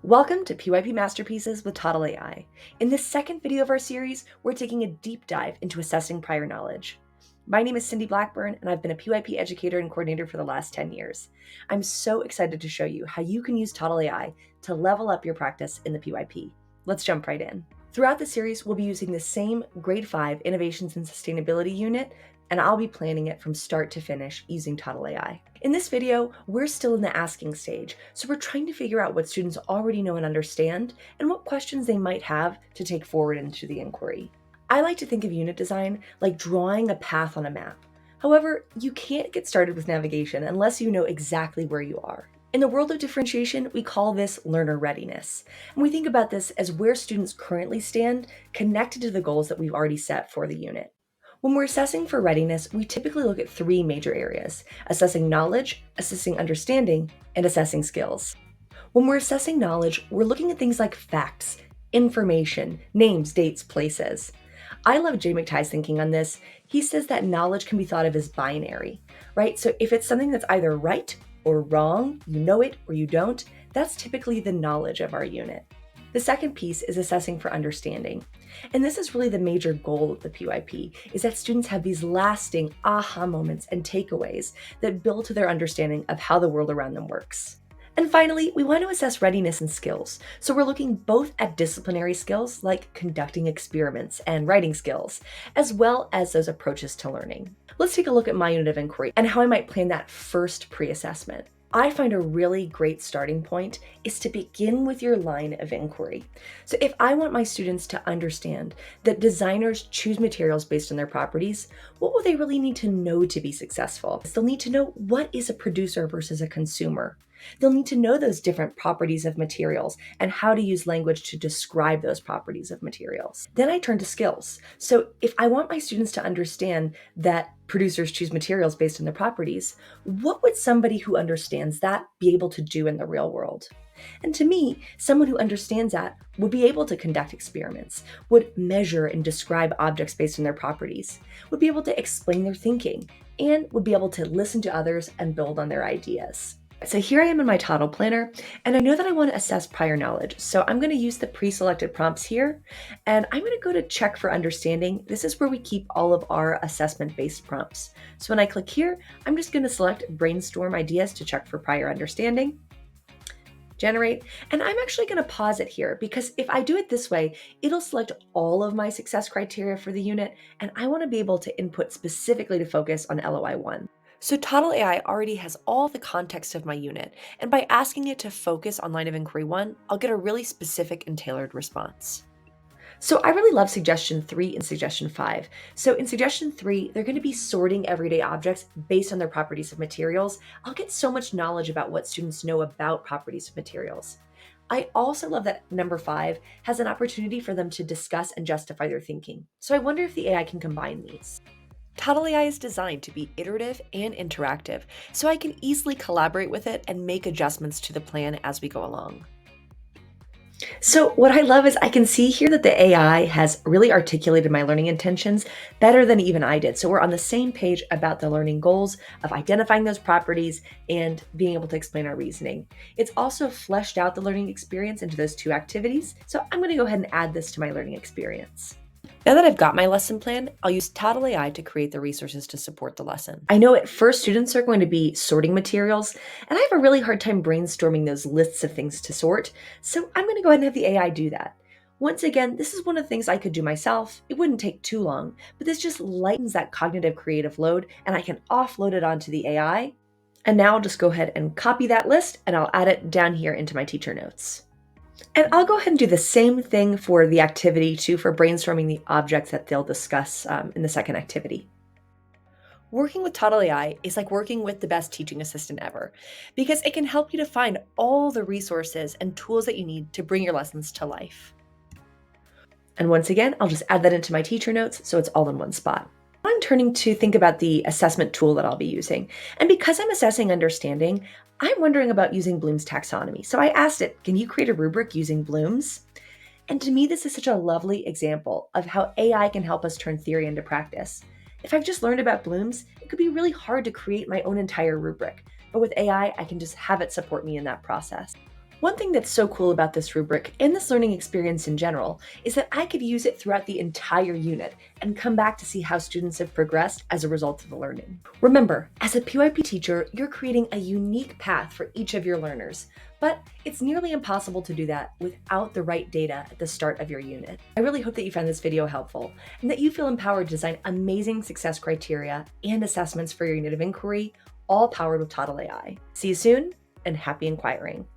Welcome to PYP Masterpieces with Toddle AI. In this second video of our series, we're taking a deep dive into assessing prior knowledge. My name is Cindy Blackburn, and I've been a PYP educator and coordinator for the last 10 years. I'm so excited to show you how you can use Toddle AI to level up your practice in the PYP. Let's jump right in. Throughout the series, we'll be using the same Grade 5 Innovations and Sustainability unit, and I'll be planning it from start to finish using Toddle AI. In this video, we're still in the asking stage, so we're trying to figure out what students already know and understand, and what questions they might have to take forward into the inquiry. I like to think of unit design like drawing a path on a map. However, you can't get started with navigation unless you know exactly where you are. In the world of differentiation, we call this learner readiness, and we think about this as where students currently stand connected to the goals that we've already set for the unit. When we're assessing for readiness, we typically look at three major areas: assessing knowledge, assessing understanding, and assessing skills. When we're assessing knowledge, we're looking at things like facts, information, names, dates, places. I love Jay McTighe's thinking on this. He says that knowledge can be thought of as binary, right? So if it's something that's either right or wrong, you know it or you don't, that's typically the knowledge of our unit. The second piece is assessing for understanding. And this is really the major goal of the PYP, is that students have these lasting aha moments and takeaways that build to their understanding of how the world around them works. And finally, we want to assess readiness and skills. So we're looking both at disciplinary skills like conducting experiments and writing skills, as well as those approaches to learning. Let's take a look at my unit of inquiry and how I might plan that first pre-assessment. I find a really great starting point is to begin with your line of inquiry. So if I want my students to understand that designers choose materials based on their properties, what will they really need to know to be successful? They'll need to know what is a producer versus a consumer. They'll need to know those different properties of materials and how to use language to describe those properties of materials. Then I turn to skills. So if I want my students to understand that producers choose materials based on their properties, what would somebody who understands that be able to do in the real world? And to me, someone who understands that would be able to conduct experiments, would measure and describe objects based on their properties, would be able to explain their thinking, and would be able to listen to others and build on their ideas. So here I am in my Toddle planner, and I know that I want to assess prior knowledge. So I'm going to use the pre-selected prompts here, and I'm going to go to check for understanding. This is where we keep all of our assessment-based prompts. So when I click here, I'm just going to select brainstorm ideas to check for prior understanding, generate, and I'm actually going to pause it here because if I do it this way, it'll select all of my success criteria for the unit, and I want to be able to input specifically to focus on LOI 1. So Toddle AI already has all the context of my unit, and by asking it to focus on line of inquiry 1, I'll get a really specific and tailored response. So I really love suggestion 3 and suggestion 5. So in suggestion 3, they're going to be sorting everyday objects based on their properties of materials. I'll get so much knowledge about what students know about properties of materials. I also love that number 5 has an opportunity for them to discuss and justify their thinking. So I wonder if the AI can combine these. Toddle AI is designed to be iterative and interactive, so I can easily collaborate with it and make adjustments to the plan as we go along. So what I love is I can see here that the AI has really articulated my learning intentions better than even I did. So we're on the same page about the learning goals of identifying those properties and being able to explain our reasoning. It's also fleshed out the learning experience into those 2 activities. So I'm going to go ahead and add this to my learning experience. Now that I've got my lesson plan, I'll use Toddle AI to create the resources to support the lesson. I know at first students are going to be sorting materials, and I have a really hard time brainstorming those lists of things to sort, so I'm going to go ahead and have the AI do that. Once again, this is one of the things I could do myself. It wouldn't take too long, but this just lightens that cognitive creative load, and I can offload it onto the AI. And now I'll just go ahead and copy that list, and I'll add it down here into my teacher notes. And I'll go ahead and do the same thing for the activity too, for brainstorming the objects that they'll discuss in the second activity. Working with Toddle AI is like working with the best teaching assistant ever, because it can help you to find all the resources and tools that you need to bring your lessons to life. And once again, I'll just add that into my teacher notes so it's all in one spot. I'm turning to think about the assessment tool that I'll be using. And because I'm assessing understanding, I'm wondering about using Bloom's taxonomy. So I asked it, can you create a rubric using Bloom's? And to me, this is such a lovely example of how AI can help us turn theory into practice. If I've just learned about Bloom's, it could be really hard to create my own entire rubric. But with AI, I can just have it support me in that process. One thing that's so cool about this rubric and this learning experience in general is that I could use it throughout the entire unit and come back to see how students have progressed as a result of the learning. Remember, as a PYP teacher, you're creating a unique path for each of your learners, but it's nearly impossible to do that without the right data at the start of your unit. I really hope that you found this video helpful and that you feel empowered to design amazing success criteria and assessments for your unit of inquiry, all powered with Toddle AI. See you soon, and happy inquiring.